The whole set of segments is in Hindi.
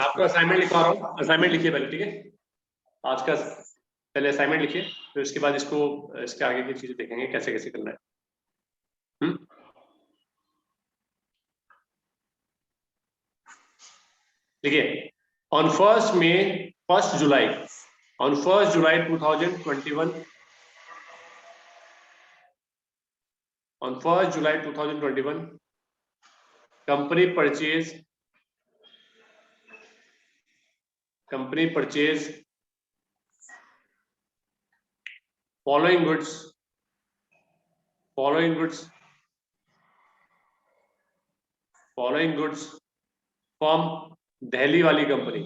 आपको असाइनमेंट लिखवा रहा हूँ, असाइनमेंट लिखिए पहले, ठीक है। आज का पहले असाइनमेंट लिखिए, फिर उसके बाद इसको इसके आगे की चीजें देखेंगे कैसे कैसे करना है। देखिए, on 1 July 2021, on 1 July 2021, company purchase following goods from Delhi वाली कंपनी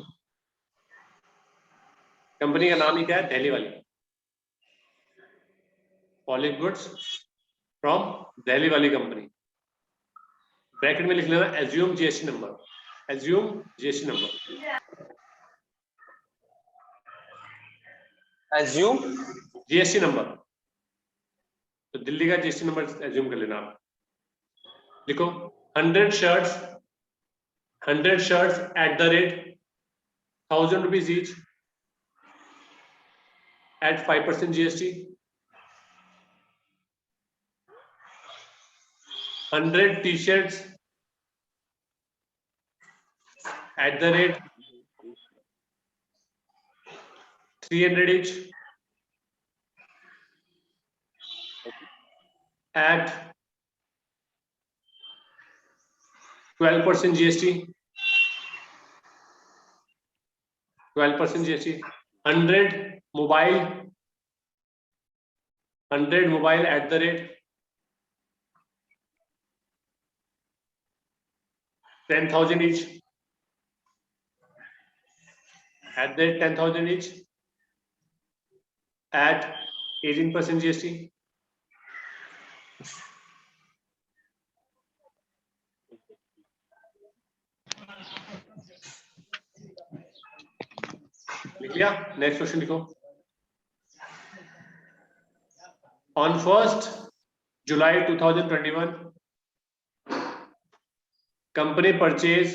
का नाम ही क्या है? दिल्ली वाली। फॉलोइंग गुड्स फ्रॉम दिल्ली वाली कंपनी, ब्रैकेट में लिख लेना एज्यूम जीएसटी नंबर, तो दिल्ली का जीएसटी नंबर एज्यूम कर लेना आप। देखो 100 shirts at the rate 1000 rupees each at 5% GST, 100 t-shirts at the rate 300 each at 12% GST, 100 mobile at the rate 10,000 each, at the 10,000 each at 18% GST, लिख लिया। नेक्स्ट क्वेश्चन लिखो। On 1 July 2021, company purchase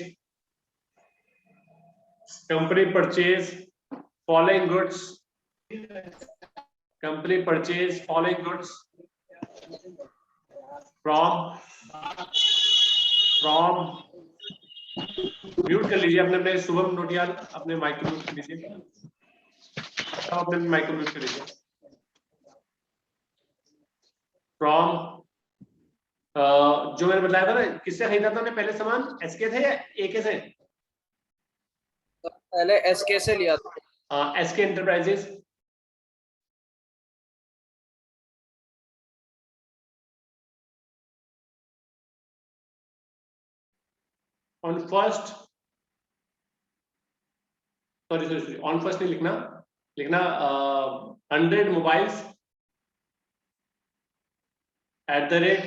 following goods from mute कर लीजिए अपने शुभम नोटियाल, अपने माइक को म्यूट कर लीजिए, अपने माइक को म्यूट कर लीजिए। फ्रॉम जो मैंने बताया था ना, किससे खरीदा था पहले सामान, एसके थे या एके से? पहले एसके से लिया था। SK enterprises. ऑन फर्स्ट नहीं लिखना 100 mobiles at the rate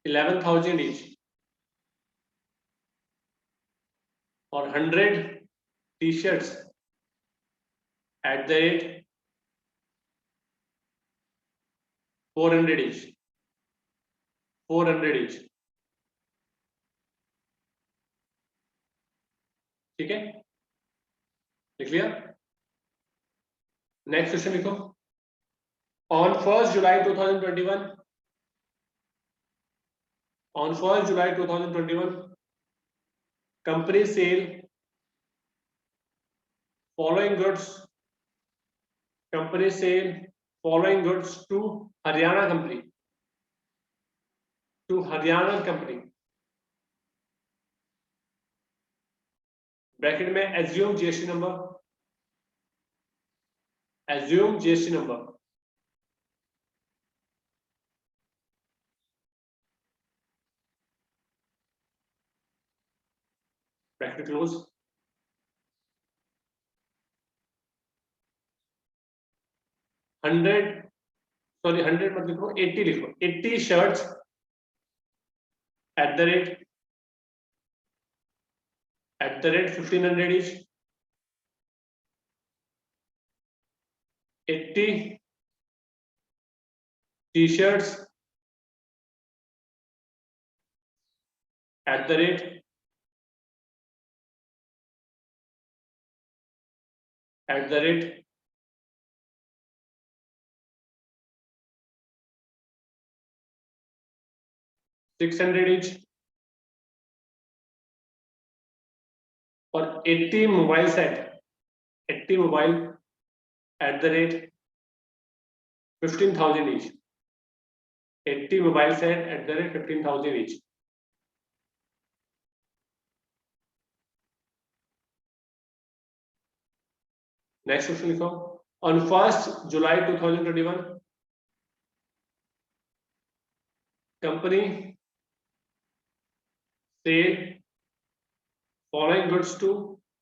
11,000 each, और 100 t-shirts at the rate 400 each, ठीक है, लिख लिया। नेक्स्ट क्वेश्चन लिखो। On 1 July 2021, company sell following goods to Haryana company, bracket में assume GST number, bracket close. 100 मत लिखो, 80 लिखो। 80 shirts at the rate 1500 each, 80 t-shirts at the rate at the rate 600 each और 80 mobile set 80 mobile at the rate 15,000 each 80 mobile set at the rate 15,000 each next question लिखो on 1st July 2021 company sell following goods to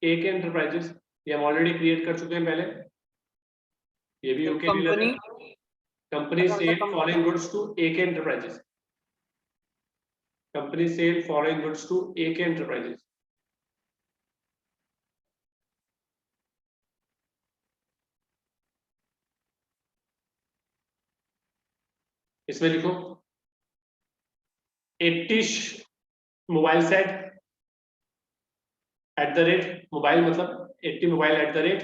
AK enterprises ये हम ऑलरेडी क्रिएट कर चुके हैं पहले ये भी ओके डीलर है company sell following goods to AK enterprises company sell following goods to AK enterprises इसमें लिखो 80 mobile set at the rate mobile मतलब 80 मोबाइल एट द रेट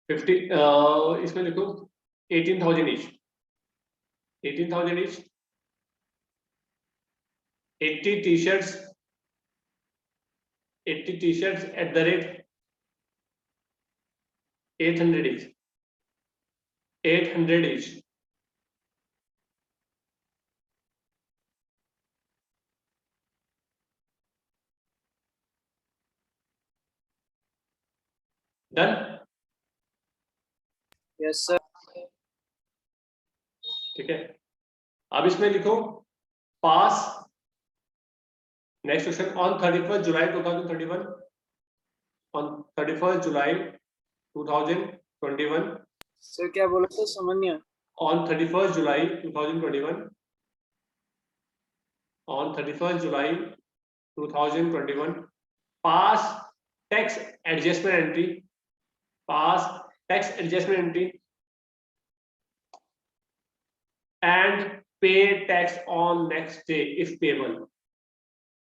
50 इसमें लिखो 18,000 each 18,000 each 80 t-shirts at the rate 800 each 800 each done yes sir ठीक है अब इसमें लिखो पास next question on 31st July 2031 on 31st July 2021 sir क्या बोला था समझ नहीं आया on 31st July 2021 on 31st July 2021 pass tax adjustment entry pass tax adjustment entry and pay tax on next day if payable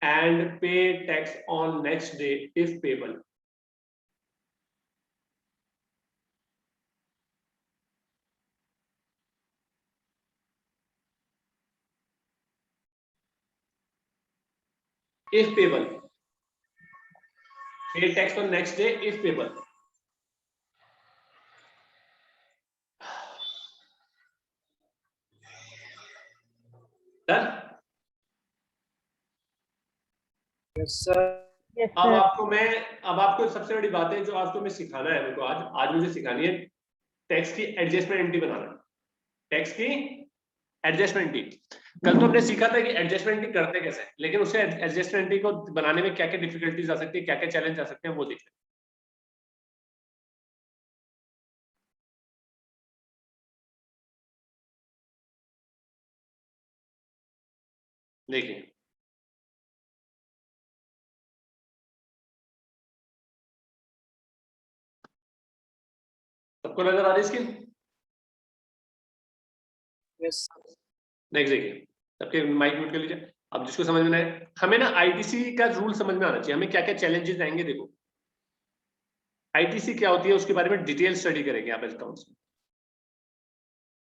and pay tax on next day if payable if payable pay tax on next day if payable done yes sir अब आपको सबसे बड़ी बात है जो आपको मैं सिखाना है मेरे को आज मुझे सिखानी है टैक्स की एडजस्टमेंट एंट्री बनाना टैक्स की एडजस्टमेंट एंट्री कल तो हमने सीखा था कि एडजस्टमेंट एंट्री करते कैसे लेकिन उसे एडजस्टमेंट एंट्री को बनाने में क्या क्या डिफिकल्टीज आ सकती है क्या क्या चैलेंज आ सकते हैं वो देखते हैं देखिए सबको नजर आ रही स्क्रीन यस नेक्स्ट देखिए सबके माइक म्यूट कर लीजिए अब जिसको समझ में आए हमें ना आईटीसी का रूल समझ में आना चाहिए हमें क्या क्या चैलेंजेस आएंगे देखो आईटीसी क्या होती है उसके बारे में डिटेल स्टडी करेंगे आप अकाउंट्स में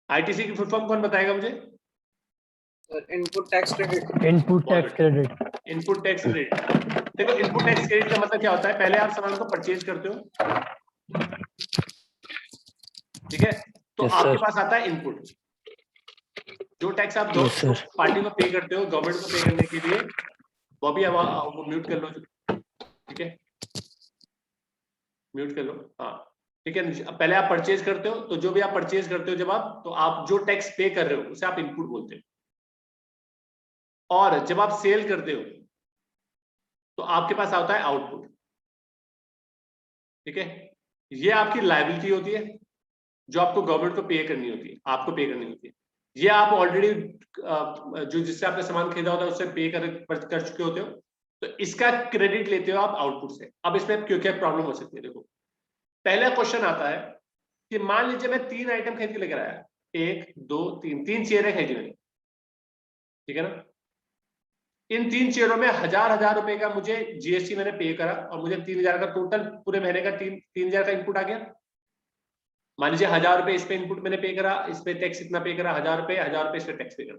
आईटीसी की फुल फॉर्म कौन बताएगा मुझे input tax credit input tax credit देखो इनपुट टैक्स क्रेडिट का मतलब क्या होता है पहले आप सामान को परचेज करते हो ठीक है तो आपके पास आता है इनपुट जो टैक्स आप दो पार्टी को पे करते हो गवर्नमेंट को पे करने के लिए वो भी वो म्यूट कर लो ठीक है म्यूट कर लो हाँ ठीक है पहले आप परचेज करते हो तो जो भी आप परचेज करते हो जब आप जो टैक्स पे कर रहे हो उसे आप इनपुट बोलते हो और जब आप सेल करते हो तो आपके पास आता है आउटपुट ठीक है ये आपकी लायबिलिटी होती है जो आपको गवर्नमेंट को पे करनी होती है आपको पे करनी होती है ये आप ऑलरेडी जो जिससे आपने सामान खरीदा होता है उससे पे कर चुके होते हो तो इसका क्रेडिट लेते हो आप आउटपुट से अब इसमें क्यों क्या प्रॉब्लम हो सकती है देखो पहला क्वेश्चन आता है कि मान लीजिए मैं 3 आइटम खरीद के लेकर आया 1 2 3 चेयरें खरीदी मैंने ठीक है ना इन 3 चेयरों में 1000 रुपए का मुझे जीएसटी मैंने पे करा और मुझे 3000 का टोटल पूरे महीने का 3000 का इनपुट आ गया। मान लीजिए 1000 रुपए इस पे इनपुट मैंने पे करा, इस पे टैक्स इतना पे करा, 1000 रुपए इस पे टैक्स पे करा।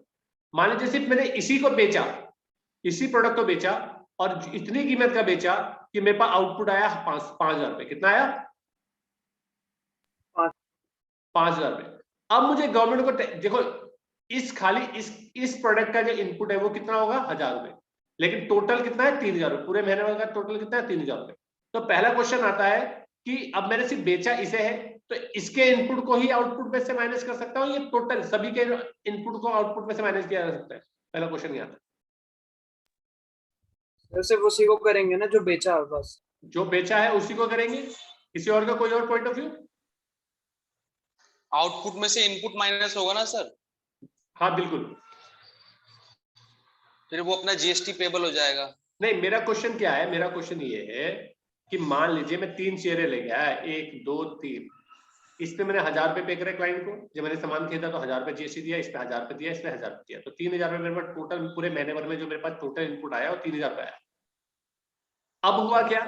मान लीजिए सिर्फ मैंने इसी को बेचा, इसी प्रोडक्ट को बेचा और इतनी कीमत का बेचा कि मेरे पास आउटपुट आया 5000 रुपए। कितना आया? 5000 रुपए। अब मुझे गवर्नमेंट को देखो, इस खाली इस प्रोडक्ट का जो इनपुट है वो कितना होगा? 1000 रुपए, लेकिन टोटल कितना है? 3000 रुपए। पूरे महीने का टोटल कितना है? 3000 रुपए। तो पहला क्वेश्चन आता है कि अब मैंने सिर्फ बेचा इसे है, तो इसके इनपुट को ही आउटपुट में से माइनस कर सकता हूँ, ये टोटल सभी के इनपुट को आउटपुट में से माइनस किया जा सकता है? पहला क्वेश्चन ये आता है। सिर्फ उसी को करेंगे ना जो बेचा है, बस जो बेचा है उसी को करेंगे। किसी और का कोई और पॉइंट ऑफ व्यू? आउटपुट में से इनपुट माइनस होगा ना सर? हाँ बिल्कुल। फिर वो अपना जीएसटी पेबल हो जाएगा। नहीं, मेरा क्वेश्चन क्या है? मेरा क्वेश्चन ये है कि मान लीजिए मैं 3 चेयरें ले गया, 1 2 3, इस पे मैंने 1000 रुपए पे करे क्लाइंट को, जब मैंने सामान खरीदा तो 1000 रुपए जीएसटी दिया, इस पे 1000 रुपए दिया, इस पे 1000 रुपए दिया, तो 3000 रुपए मेरे पास टोटल पूरे महीने भर में जो मेरे पास टोटल इनपुट आया वो 3000 रुपए आया। अब हुआ क्या?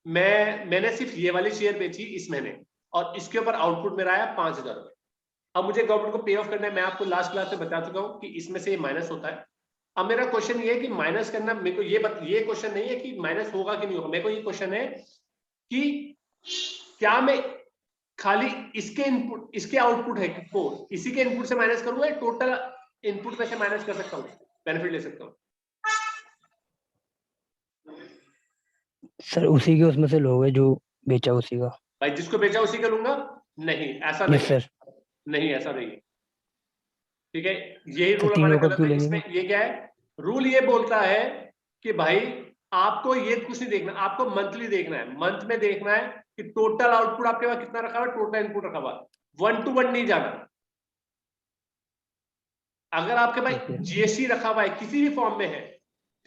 मैंने सिर्फ ये वाली शेयर बेची इस महीने और इसके ऊपर आउटपुट मेरा आया 5000 रुपए। अब मुझे गवर्नमेंट को पे ऑफ करना है। मैं आपको लास्ट क्लास में बता चुका हूँ कि इसमें से ये माइनस होता है। अब मेरा क्वेश्चन ये है कि माइनस करना, मेरे को ये क्वेश्चन नहीं है कि माइनस होगा कि नहीं होगा, मेरे को ये क्वेश्चन है कि क्या मैं खाली इसके इनपुट, इसके आउटपुट है को इसी के इनपुट से माइनस करूंगा या टोटल इनपुट में से माइनस कर सकता हूँ, बेनिफिट ले सकता हूँ? सर उसी के उसमें से लोगे जो बेचा उसी का। भाई जिसको बेचा उसी का लूंगा? नहीं, ऐसा यस नहीं सर। नहीं, ऐसा नहीं है। ठीक है, यही तो रूल तीनों हमारा का गलत क्यों है। लेंगे? इसमें ये क्या है? रूल ये बोलता है कि भाई आपको ये कुछ नहीं देखना, आपको मंथली देखना है। मंथ में देखना है कि टोटल आउटपुट आपके पास कितना रखा हुआ है, टोटल इनपुट रखा हुआ है, 1 to 1 नहीं जाना। अगर आपके पास जीएसटी रखा हुआ है किसी भी फॉर्म में है,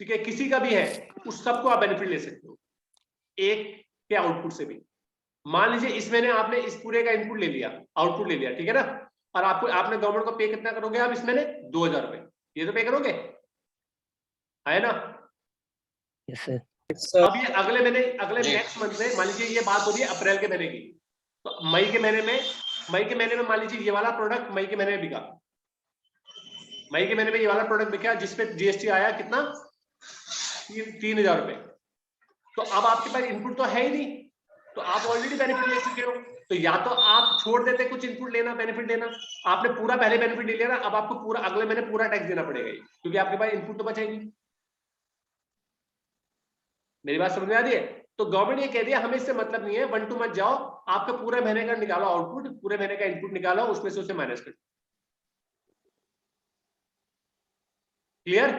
ठीक है, किसी का भी है, उस सबको आप बेनिफिट ले सकते हो एक के आउटपुट से भी। मान लीजिए इस महीने आपने इस पूरे का इनपुट ले लिया, आउटपुट ले लिया, ठीक है ना, और आपने गवर्नमेंट को पे कितना करोगे आप इस महीने? 2000 रुपए। ये तो पे करोगे, है ना? Yes sir. अब ये अगले नेक्स्ट मंथ में, मान लीजिए ये बात हो रही है अप्रैल के महीने की, तो मई के महीने में मान लीजिए ये वाला प्रोडक्ट मई के महीने में बिका, मई के महीने में ये वाला प्रोडक्ट बिका जिसपे जीएसटी आया कितना? 3000 रुपए। तो अब आपके पास इनपुट तो है ही नहीं, तो आप ऑलरेडी बेनिफिट ले चुके हो। तो या तो आप छोड़ देते कुछ इनपुट लेना, बेनिफिट लेना, आपने पूरा पहले बेनिफिट ले लिया ना, अब आपको पूरा अगले महीने पूरा टैक्स देना पड़ेगा क्योंकि आपके पास इनपुट तो बचेगी। मेरी बात समझ में आ रही है? तो गवर्नमेंट ये कह दिया हमें इससे मतलब नहीं है, 1 to मत जाओ, आपका पूरे महीने का निकालो आउटपुट, पूरे महीने का इनपुट निकालो, उसमें से उसे माइनस कर। क्लियर?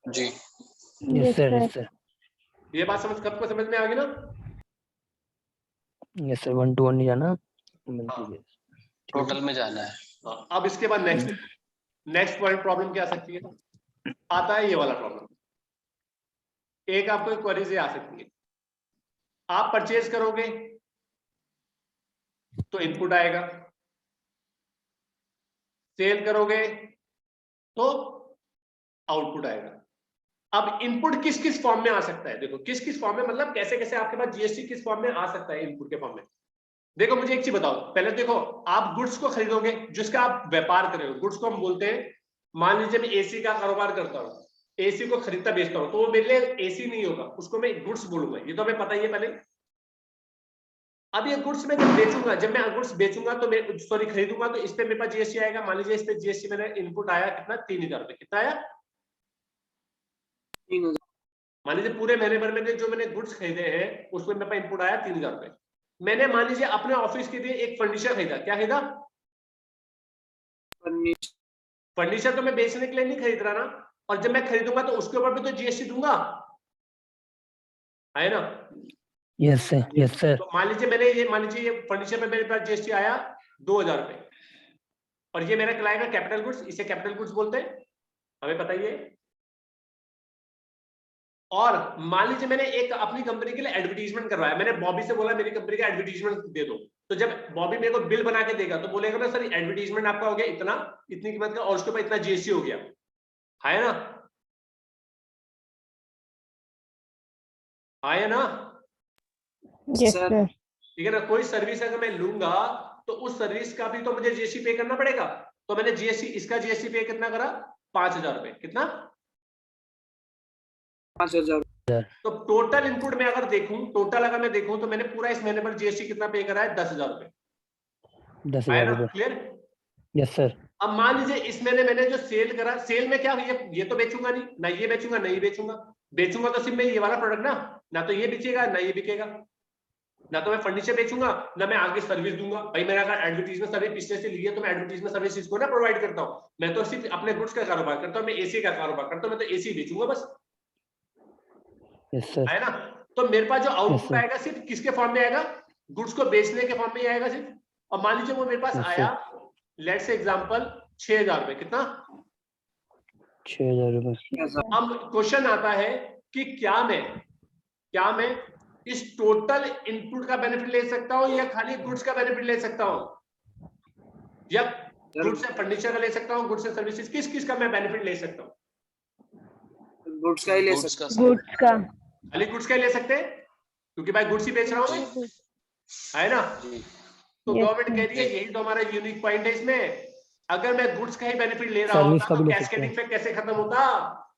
जी यस सर। Yes sir. ये बात सबको समझ में आ गई ना? यस सर, 1 to 1 नहीं जाना, टोटल में जाना है। हाँ, अब इसके बाद नेक्स्ट पॉइंट प्रॉब्लम क्या आ सकती है? आता है ये वाला प्रॉब्लम। एक आपको क्वेरी से आ सकती है, आप परचेज करोगे तो इनपुट आएगा, सेल करोगे तो आउटपुट आएगा। अब इनपुट किस किस फॉर्म में आ सकता है? देखो किस किस फॉर्म में, मतलब कैसे कैसे आपके पास जीएसटी किस फॉर्म में आ सकता है इनपुट के फॉर्म में। देखो मुझे एक चीज बताओ, पहले देखो आप गुड्स को खरीदोगे जिसका आप व्यापार कर रहे हो, गुड्स को हम बोलते हैं, मान लीजिए मैं एसी का कारोबार करता हूँ, एसी को खरीदता बेचता हूँ, तो वो मेरे लिए एसी नहीं होगा, उसको मैं गुड्स बोलूंगा, ये तो हमें पता ही है पहले। अब ये गुड्स मैं जब बेचूंगा, मैं गुड्स बेचूंगा तो मैं सॉरी खरीदूंगा, तो इस पे मेरे पास जीएसटी आएगा। मान लीजिए इस पे जीएसटी मैंने इनपुट आया कितना? 3000 रुपए। कितना आया? 3000। मान लीजिए पूरे महीने भर में जो मैंने गुड्स खरीदे हैं उसमें मेरे पास इनपुट आया 3000 रुपए। मैंने मान लीजिए अपने ऑफिस के लिए एक फर्नीचर खरीदा। क्या खरीदा? फर्नीचर तो मैं बेचने के लिए नहीं खरीद रहा ना, और जब मैं खरीदूंगा तो उसके ऊपर भी तो जीएसटी दूंगा, है ना? Yes sir. Yes sir. तो मान लीजिए ये फर्नीचर पे मेरे पास जीएसटी आया 2000 रुपए, और ये मेरा कहलाएगा कैपिटल गुड्स, इसे कैपिटल गुड्स बोलते हैं, हमें पता ही है। और मान लीजिए मैंने एक अपनी कंपनी के लिए एडवर्टीजमेंट करवाया, मैंने बॉबी से बोला मेरी कंपनी का एडवर्टीजमेंट दे दो, तो जब बॉबी मेरे को बिल बना के देगा तो बोलेगा ना सर एडवर्टीजमेंट आपका हो गया इतना, इतनी कीमत का, और उसके ऊपर इतना जीएसटी हो गया, है ना? हाँ या ना? Yes sir. सर। ठीक है ना? कोई सर्विस अगर मैं लूंगा तो उस सर्विस का भी तो मुझे जीएसटी पे करना पड़ेगा। तो मैंने जीएसटी, इसका जीएसटी पे कितना करा? 5,000 रुपए। कितना? 5,000। तो टोटल इनपुट में अगर देखूं, टोटल अगर मैं देखूं तो मैंने पूरा इस महीने पर जीएसटी कितना पे करा है? 10,000 रुपए। 10,000 रुपए। क्लियर? Yes sir. अब मान लीजिए इस महीने मैंने जो सेल करा, सेल में क्या, ये तो बेचूंगा नहीं, ना ये बेचूंगा ना ये बेचूंगा। बेचूंगा तो सिर्फ मैं ये वाला प्रोडक्ट ना तो ये बिकेगा ना ये बिकेगा। ना तो मैं फर्नीचर बेचूंगा ना मैं आगे सर्विस दूंगा। भाई मेरा अगर एडवर्टीजमेंट सर्विस पिछले से ली है तो मैं एडवर्टीजमेंट सर्विस इसको ना प्रोवाइड करता हूँ। मैं तो सिर्फ अपने गुड्स का कारोबार करता हूँ, मैं एसी का कारोबार करता हूँ, मैं तो एसी बेचूंगा बस। Yes sir. है ना? तो मेरे पास जो आउटपुट sir. आएगा सिर्फ किसके फॉर्म में आएगा? गुड्स को बेचने के फॉर्म में ही आएगा सिर्फ। और मान लीजिए वो मेरे पास Yes, आया, लेट्स से एग्जांपल 6,000 रुपए। कितना? 6,000 रुपए। अब क्वेश्चन आता है कि क्या मैं इस टोटल इनपुट का बेनिफिट ले सकता हूं या खाली गुड्स का बेनिफिट ले सकता हूं, या गुड्स से फर्नीचर का ले सकता हूं, गुड्स से सर्विसेज, किस का मैं बेनिफिट ले सकता हूं? गुड्स का ही ले Goods सकते का गुड्स का। खाली गुड्स का ही ले सकते हैं क्योंकि भाई गुड्स ही बेच रहा हूं मैं, है ना? तो Yes, गवर्नमेंट कह रही है, sir. यही तो हमारा यूनिक पॉइंट है इसमें। अगर मैं गुड्स का ही बेनिफिट ले रहा सर्विस होता का तो भी ले सकते कैस्केडिंग हैं। इफेक्ट कैसे खत्म होता?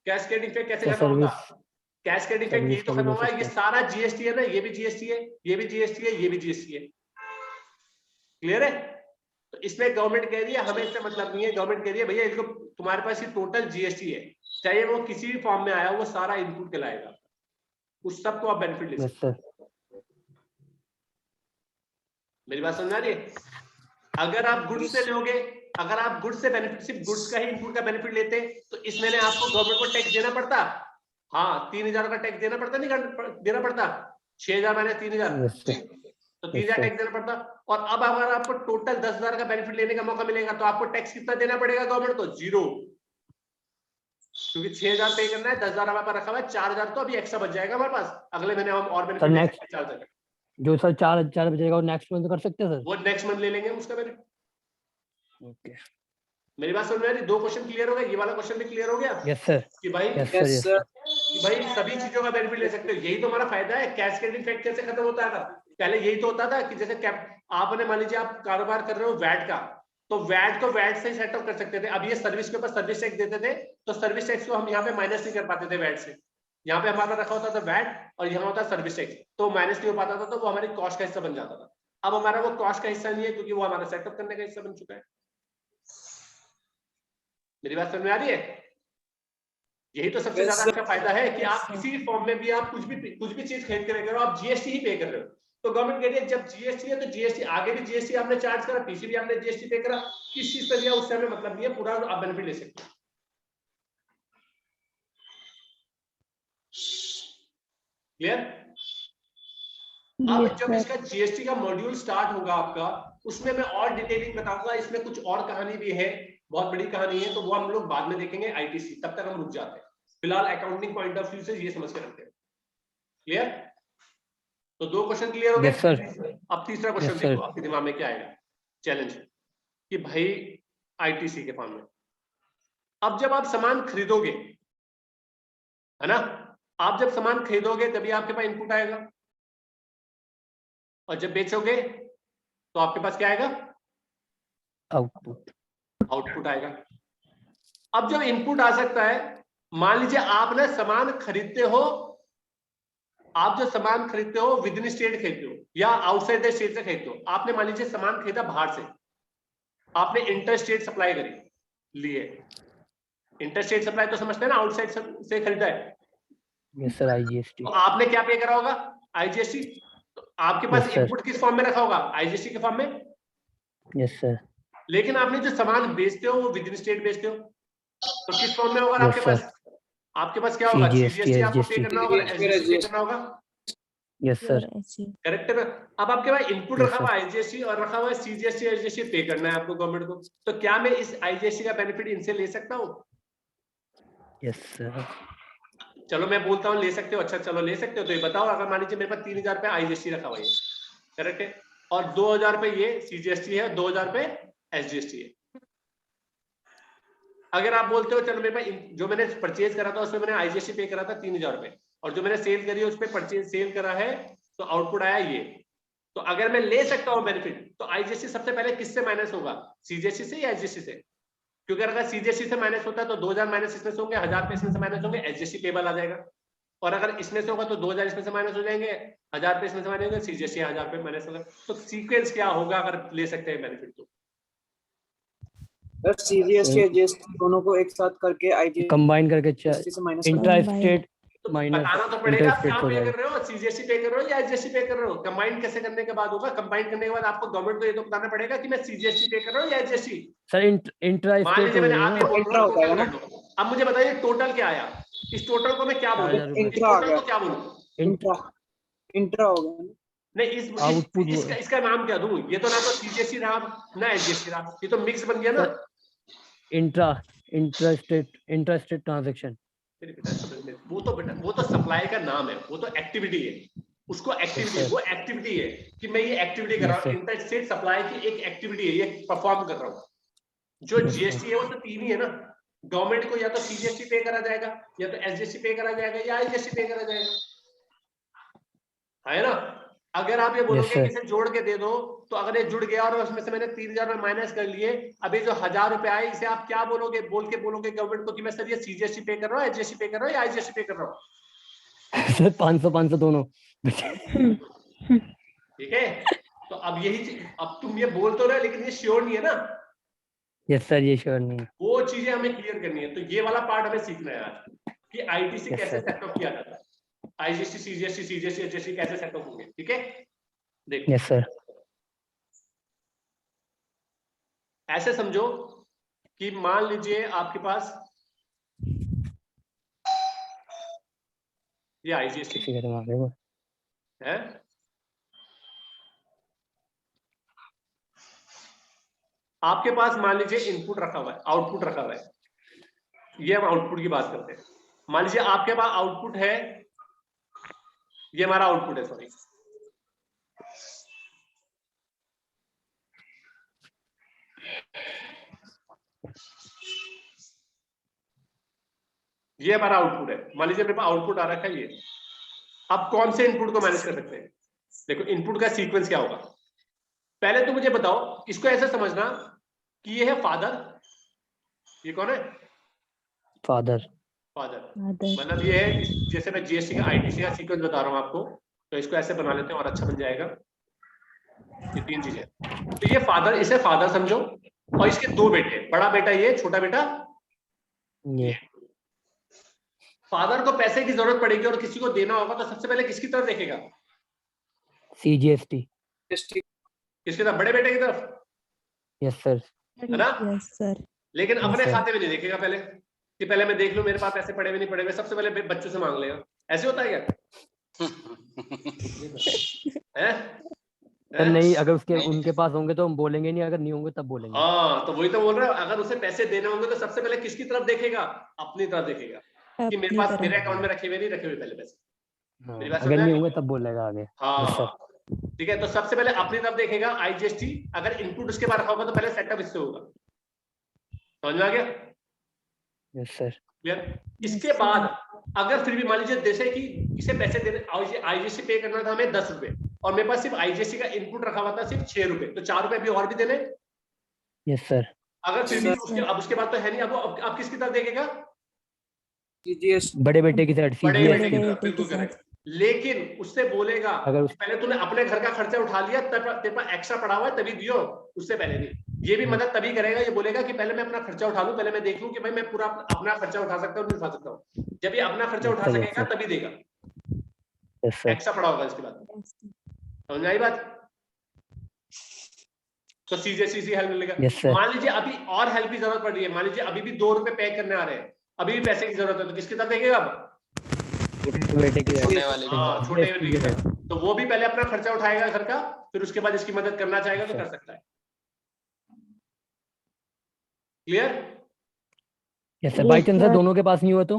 कैस्केडिंग इफेक्ट कैसे सर खत्म होता? सर्विस कैस्केडिंग इफेक्ट यही सर्विस तो का भी खत्म ले होगा। सकते ये हैं। सारा जीएसटी है ना, ये भी जीएसटी है, ये भी जीएसटी है, ये भी जीएसटी है। क्लियर है? तो इसमें गवर्नमेंट कह रही है हमें इससे मतलब नहीं है। गवर्नमेंट कह रही है भैया इसको, तुम्हारे पास ये टोटल जीएसटी है, चाहे वो किसी भी फॉर्म में आया वो सारा इनपुट कहलाएगा, उस सब को आप बेनिफिट ले यस सकते हो। सर। मेरी बात समझ आ रही है? अगर आप गुड्स से लोगे, अगर आप गुड्स से बेनिफिट, सिर्फ गुड्स का ही इनपुट का बेनिफिट लेते तो इस महीने आपको गवर्नमेंट को टैक्स देना पड़ता। हाँ, 3,000 का टैक्स देना पड़ता, नहीं देना पड़ता? 6,000 माइनस 3,000 यस सर। तो 3,000 टैक्स देना पड़ता। और अब अगर आपको टोटल 10,000 का बेनिफिट लेने का मौका मिलेगा तो आपको टैक्स कितना देना पड़ेगा गवर्नमेंट को? 0, क्योंकि 6,000 पे करना है, 10,000 हमारे पास रखा हुआ है, 4,000 तो अभी एक्स्ट्रा बच जाएगा हमारे पास। अगले महीने हम और बेनिफिट ले सकते हैं 4,000। जो सर 4,000 बचेगा वो नेक्स्ट मंथ कर सकते हैं सर। वो नेक्स्ट मंथ ले लेंगे उसका बेनिफिट। ओके। मेरी बात समझ में आ रही? 2 क्वेश्चन क्लियर हो गए, ये वाला क्वेश्चन भी क्लियर हो गया यस सर। कि भाई यस सर। Yes sir. कि भाई सभी चीजों का बेनिफिट ले सकते हो। यही तो हमारा फायदा है। कैस्केडिंग इफेक्ट कैसे खत्म होता था? पहले यही तो होता था कि जैसे आपने मान लीजिए आप कारोबार कर रहे हो वैट का, तो वैट को वैट से सेटअप कर सकते थे। अब ये सर्विस के ऊपर सर्विस टैक्स देते थे, तो सर्विस टैक्स को हम यहाँ पे माइनस नहीं कर पाते थे वैट से। यहाँ पे हमारा रखा होता था वैट और यहाँ होता सर्विस टैक्स, तो माइनस नहीं हो पाता था, तो वो हमारी कॉस्ट का हिस्सा बन जाता था। अब हमारा वो कॉस्ट का हिस्सा नहीं है क्योंकि वो हमारा सेटअप करने का हिस्सा बन चुका है। मेरी बात समझ में आ रही है? यही तो सबसे ज्यादा अच्छा फायदा है कि आप किसी फॉर्म में भी आप कुछ भी चीज खरीद कर रहे हो, आप जीएसटी ही पे कर रहे हो। तो गवर्नमेंट कह रही है जब जीएसटी है तो जीएसटी आगे भी जीएसटी आपने चार्ज करा, पीछे भी आपने जीएसटी पे करा, किस चीज पर दिया उससे हमें मतलब नहीं है, पूरा आप बेनिफिट ले सकते हो। क्लियर? अब जब इसका जीएसटी का मॉड्यूल स्टार्ट होगा आपका, उसमें मैं और डिटेलिंग बताऊंगा। इसमें कुछ और कहानी भी है, बहुत बड़ी कहानी है, तो वो हम लोग बाद में देखेंगे आईटीसी। तब तक हम रुक जाते हैं, फिलहाल अकाउंटिंग पॉइंट ऑफ व्यू से ये समझ के रखते हैं। क्लियर? तो 2 क्वेश्चन क्लियर हो गए। Yes sir. अब तीसरा क्वेश्चन देखो आपके दिमाग में क्या आएगा। चैलेंज कि भाई आईटीसी के फॉर्म में अब जब आप सामान खरीदोगे, है ना, आप जब सामान खरीदोगे तभी आपके पास इनपुट आएगा, और जब बेचोगे तो आपके पास क्या आएगा? आउटपुट। आउटपुट आएगा। अब जब इनपुट आ सकता है, मान लीजिए आप ना सामान खरीदते हो, आप जो सामान खरीदते हो विद इन स्टेट खरीदते हो या आउटसाइड द स्टेट से खरीदते हो। आपने मान लीजिए सामान खरीदा बाहर से, आपने इंटर स्टेट सप्लाई करी लिए। इंटर स्टेट सप्लाई तो समझते हैं ना, आउटसाइड से खरीदा है। Yes sir. आईजीएसटी। तो आपने क्या पे करा होगा? आईजीएसटी। तो आपके पास Yes, sir. इनपुट किस फॉर्म में रखा होगा? आईजीएसटी के फॉर्म में। Yes sir. लेकिन आपने जो सामान बेचते हो वो विद इन स्टेट बेचते हो, तो किस फॉर्म में होगा? Yes, आपके sir. पास आपके पास क्या होगा? CGST, सीजीएसटी आपको पे SGST. करना होगा, एसजीएसटी पे करना होगा। Yes sir. करेक्ट है ना? अब आपके पास इनपुट Yes, रखा हुआ sir. आईजीएसटी और रखा हुआ है सीजीएसटी, एसजीएसटी पे करना है आपको गवर्नमेंट को। तो क्या मैं इस आईजीएसटी का बेनिफिट इनसे ले सकता हूँ? Yes sir. चलो मैं बोलता हूँ ले सकते हो। अच्छा चलो ले सकते हो, तो ये बताओ, अगर मान लीजिए मेरे पास 3,000 रुपए आईजीएसटी रखा हुआ है, करेक्ट है, और 2,000 रुपए ये सीजीएसटी है, 2,000 रुपए एसजीएसटी है। अगर आप बोलते हो चलो मेरे पास जो मैंने परचेज करा था उसमें मैंने आईजीएसटी पे करा था 3,000 रुपए, और जो मैंने सेल करी है उस पर परचेज सेल करा है, तो आउटपुट आया ये। तो अगर मैं ले सकता हूँ बेनिफिट, तो आईजीएसटी सबसे पहले किससे माइनस होगा, सीजीएसटी से या एसजीएसटी से? क्योंकि अगर सीजीएसटी से माइनस होता है तो 2000 माइनस इसमें से होंगे, 1000 रुपए इसमें से माइनस होंगे, एसजीएसटी पेबल आ जाएगा। और अगर इसमें से होगा तो 2000 इसमें से माइनस हो जाएंगे, 1000 रुपए इसमें से माइनस होंगे, सीजीएसटी 1000 रुपए माइनस होगा। तो सीक्वेंस क्या होगा अगर ले सकते हैं बेनिफिट तो? सीजीएसटी एसजीएसटी दोनों को एक साथ करके आईजीएसटी कंबाइन करके से माइनस इंट्रा स्टेट तो माइनस बताना तो पड़ेगा आप इंटरेस्ट क्या हो पे जाएगा। कर रहे हो, सीजीएसटी पे कर रहे हो या एसजीएसटी पे कर रहे हो? कंबाइन कैसे करने के बाद होगा? कंबाइन करने के बाद आपको गवर्नमेंट को ये तो बताना पड़ेगा कि मैं सीजीएसटी पे कर रहा हूँ या एसजीएसटी। सर इंट्रा मान स्टेट लीजिए हो मैंने जाएगा आप ये ना। बोल इंट्रा रहा हो जाएगा ना। हूँ, अब मुझे बताइए टोटल क्या आया, इस टोटल को मैं क्या बोलूं, 4000 रुपए। इस इंट्रा आ टोटल गया, को क्या बोलूं? इंट्रा इंट्रा हो गया ना। नहीं आउटपुट इसका नाम क्या दूं? ये तो ना तो सीजीएसटी रहा ना एसजीएसटी रहा, ये तो मिक्स बन गया ना। Intra state transaction. वो तो सप्लाई का नाम है, वो तो एक्टिविटी है, उसको एक्टिविटी Yes, sir. वो एक्टिविटी है कि मैं ये एक्टिविटी कर रहा Yes, हूँ, sir. इंटर स्टेट सप्लाई की एक एक्टिविटी है, ये परफॉर्म कर रहा हूँ। जो Yes, sir. जीएसटी है वो तो तीन ही है ना, गवर्नमेंट को या तो सीजीएसटी पे करा जाएगा, या तो एसजीएसटी पे करा जाएगा, या आईजीएसटी पे करा जाएगा, है ना? अगर आप ये बोलोगे sir. कि इसे जोड़ के दे दो, तो अगर ये जुड़ गया और उसमें से मैंने 3000 में माइनस कर लिए, अभी जो 1000 रुपए आए इसे आप क्या बोलोगे? बोलोगे गवर्नमेंट को कि मैं सर ये सीजीएसटी पे कर रहा हूँ, एसजीएसटी पे कर रहा हूँ या आईजीएसटी पे कर रहा हूँ? सर 500 दोनों। ठीक है, तो अब यही चीज, अब तुम ये बोल तो रहे लेकिन ये श्योर नहीं है ना, यस सर, ये श्योर नहीं। वो चीजें हमें क्लियर करनी है। तो ये वाला पार्ट हमें सीखना है आज कि आईटीसी Yes, कैसे sir. सेटअप किया जाता है, आईजीएसटी सीजीएसटी सीजीएसटी एचजीएसटी कैसे सेटअप होंगे। ठीक है, देखो यस सर। ऐसे समझो कि मान लीजिए आपके पास ये आईजीएसटी किसी का दिमाग है वो। है, आपके पास मान लीजिए इनपुट रखा हुआ है, आउटपुट रखा हुआ है, ये हम आउटपुट की बात करते हैं। मान लीजिए आपके पास आउटपुट है, ये हमारा आउटपुट है, सॉरी, ये हमारा आउटपुट है। मान लीजिए मेरे पास आउटपुट आ रखा है ये। अब कौन से इनपुट को मैनेज कर सकते हैं? देखो इनपुट का सीक्वेंस क्या होगा। पहले तो मुझे बताओ, इसको ऐसे समझना कि ये है फादर, ये कौन है? फादर। Father Father. मतलब ये है, जैसे मैं जीएसटी का आईटीसी का सीक्वेंस बता रहा हूँ आपको, तो इसको ऐसे बना लेते हैं और अच्छा बन जाएगा। ये तीन चीजें, तो ये फादर, इसे फादर समझो, और इसके दो बेटे, बड़ा बेटा ये, छोटा बेटा ये। फादर को पैसे की जरूरत पड़ेगी और किसी को देना होगा, तो सबसे पहले किसकी तरफ देखेगा? सीजीएसटी। किसकी तरफ? बड़े बेटे की तरफ, यस सर। है ना? Yes, sir. लेकिन Yes, अपने sir. खाते में नहीं देखेगा पहले, कि पहले मैं देख लूं मेरे पास पैसे पड़े हुए नहीं पड़े हुए, सबसे पहले बच्चों से मांग लेगा। ऐसे होता है क्या? हैं? सर नहीं, अगर उनके पास होंगे तो हम बोलेंगे नहीं, अगर नहीं होंगे तब बोलेंगे। हाँ, तो वही तो बोल रहा हूँ, अगर उसे पैसे देने होंगे तो सबसे पहले किसकी तरफ देखेगा? अपनी तरफ देखेगा, कि मेरे पास, मेरे अकाउंट में रखे हुए नहीं रखे हुए पहले पैसे। हाँ, मेरी बात अगर समझ नहीं आई? होंगे तब बोलेगा आगे। हाँ, यस सर। ठीक है, तो सबसे पहले अपनी तरफ देखेगा आईजीएसटी। अगर इनपुट उसके बाद रखा होगा तो पहले सेटअप इससे होगा। समझ में आ गया? Yes sir. क्लियर? इसके बाद अगर फिर भी मान लीजिए जैसे कि इसे पैसे देने, आईजीएसटी पे करना था हमें 10 रुपए, और मेरे पास सिर्फ आईजीएसटी का इनपुट रखा हुआ था सिर्फ 6 रुपए, तो 4 रुपए अभी और भी देने। Yes sir. अगर फिर भी उसके बाद तो है नहीं, अब किसकी तरफ देखेगा? बड़े बेटे की साइड बड़े बेटे की बड़े तरफ, बेटे बिल्कुल की करेक्ट। लेकिन उससे बोलेगा अगर कि पहले तूने अपने घर का खर्चा उठा लिया, तब तेरे पास एक्स्ट्रा पड़ा हुआ है तभी दियो, उससे पहले नहीं। ये भी मदद तभी करेगा, ये बोलेगा कि पहले मैं अपना खर्चा उठा लूं, पहले मैं देख लूं कि भाई मैं पूरा अपना खर्चा उठा सकता हूं नहीं उठा सकता हूं। जब ये अपना खर्चा उठा Yes, sir. सकेगा तभी देगा, यस सर। एक्स्ट्रा पड़ा होगा इसके बाद। समझ आई बात? तो सीजीएसटी हेल्प मिलेगा। Yes, sir. मान लीजिए अभी और हेल्प की जरूरत पड़ रही है, मान लीजिए अभी भी 2 रुपए पे करने आ रहे हैं, अभी भी पैसे की जरूरत है, तो किसकी तरफ देखेगा अब? बेटे की छोटे वाले हाँ, छोटे वाले की तरफ। तो वो भी पहले अपना खर्चा उठाएगा घर का, फिर उसके बाद इसकी मदद करना चाहेगा तो कर सकता है। Clear? Yes sir. By chance दोनों के पास नहीं हुआ तो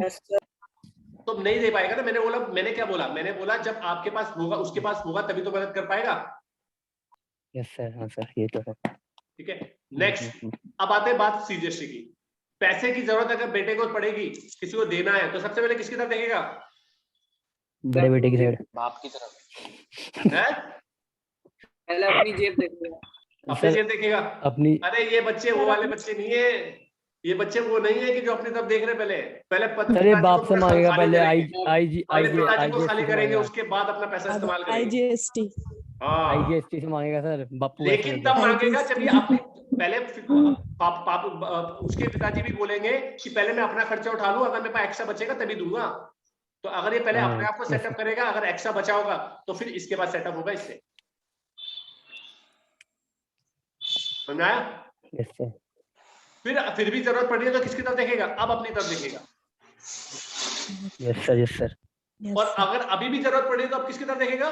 नहीं दे पाएगा ना। मैंने क्या बोला? मैंने बोला जब आपके पास होगा, उसके पास होगा तभी तो मदद कर पाएगा। Yes sir. हाँ सर, ये तो है। ठीक है, नेक्स्ट। अब आते हैं बात सीजीएसटी की। पैसे की जरूरत अगर बेटे को पड़ेगी, किसी को देना है, तो सबसे पहले किसकी तरफ देखेगा? बड़े बेटे की साइड। बाप की तरफ। है पहले अपनी जेब देखेगा। अपनी सर जेब देखेगा। अपनी अरे ये बच्चे वो वाले बच्चे नहीं है, ये बच्चे वो नहीं है कि जो अपनी तरफ देख रहे पहले पहले सर ये बाप से मांगेगा पहले पहले पिताजी को IGST खाली से करेंगे, मांगेगा, उसके बाद अपना पैसा इस्तेमाल करेंगे। IGST हाँ IGST से मांगेगा सर, बापू लेकिन ऐसे तब करके। मांगेगा जब ये अपने पहले उसके पिताजी भी बोलेंगे कि पहले मैं अपना खर्चा उठा लूं, अगर मेरे पास एक्स्ट्रा बचेगा तभी दूंगा। तो अगर ये पहले हाँ, अपने आप को yes, सेटअप करेगा, अगर एक्स्ट्रा बचा होगा तो फिर इसके बाद सेटअप होगा इससे। समझ में आया? yes, sir. फिर भी जरूरत पड़ रही है तो किसकी तरफ देखेगा? अब अपनी तरफ देखेगा। yes sir. और अगर अभी भी जरूरत पड़ी तो अब किसकी तरफ देखेगा?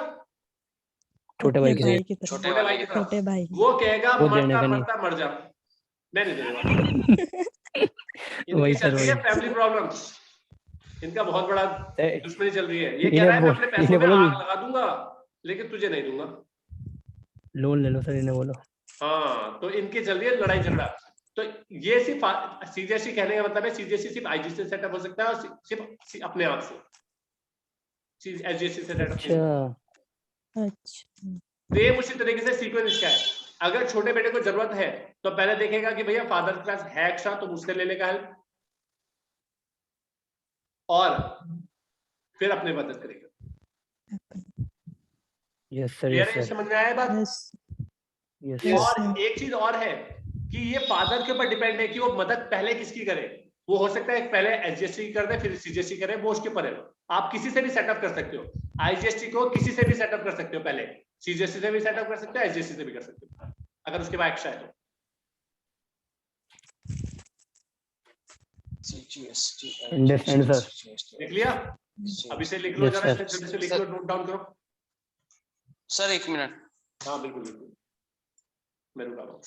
छोटे भाई की साइड। छोटे छोटे भाई की तरफ। छोटे भाई वो कहेगा वो देने मरता का नहीं। मरता मर जा, मैं नहीं दूंगा। वही इनकी सर, चल रही है वही। फैमिली प्रॉब्लम, इनका बहुत बड़ा ए, दुश्मनी चल रही है। ये कह इन्हें रहा है मैं बोल- अपने पैसों इन्हें में बोलो आग लगा दूंगा लेकिन तुझे नहीं दूंगा। लोन ले लो सर, इन्हें बोलो। हाँ तो इनकी चल रही है लड़ाई झगड़ा। तो ये सिर्फ सीजीएसटी कहने का मतलब है, सीजीएसटी सिर्फ आईजीएसटी से सेटअप हो सकता है और सिर्फ अपने आप से एसजीएसटी से सेटअप नहीं होगा। अच्छा सेम उसी तरीके से सीक्वेंस क्या है, अगर छोटे बेटे को जरूरत है तो पहले देखेगा कि भैया फादर के पास है एक्स्ट्रा तो मुझसे ले लेगा हेल्प, और फिर अपने मदद करेगा। यस सर, क्लियर यस है? सर, समझ में आया बात? यस यस Yes, और sir. एक चीज और है कि ये फादर के ऊपर डिपेंड है कि वो मदद पहले किसकी करे। वो हो सकता है पहले एसजीएसटी की कर दे फिर सीजीएसटी करे, वो उसके ऊपर है। आप किसी से भी सेटअप कर सकते हो, आईजीएसटी को किसी से भी सेटअप कर सकते हो, पहले सीजीएसटी से भी सेटअप कर सकते हो, एसजीएसटी से भी कर सकते हो अगर उसके बाद एक्स्ट्रा है तो। Understand sir. लिख लिया? अभी से लिख लो, Yes, जरा sir. जल्दी से लिख लो, नोट डाउन करो। Sir 1 minute. हाँ बिल्कुल बिल्कुल, मैं रुका हुआ हूं।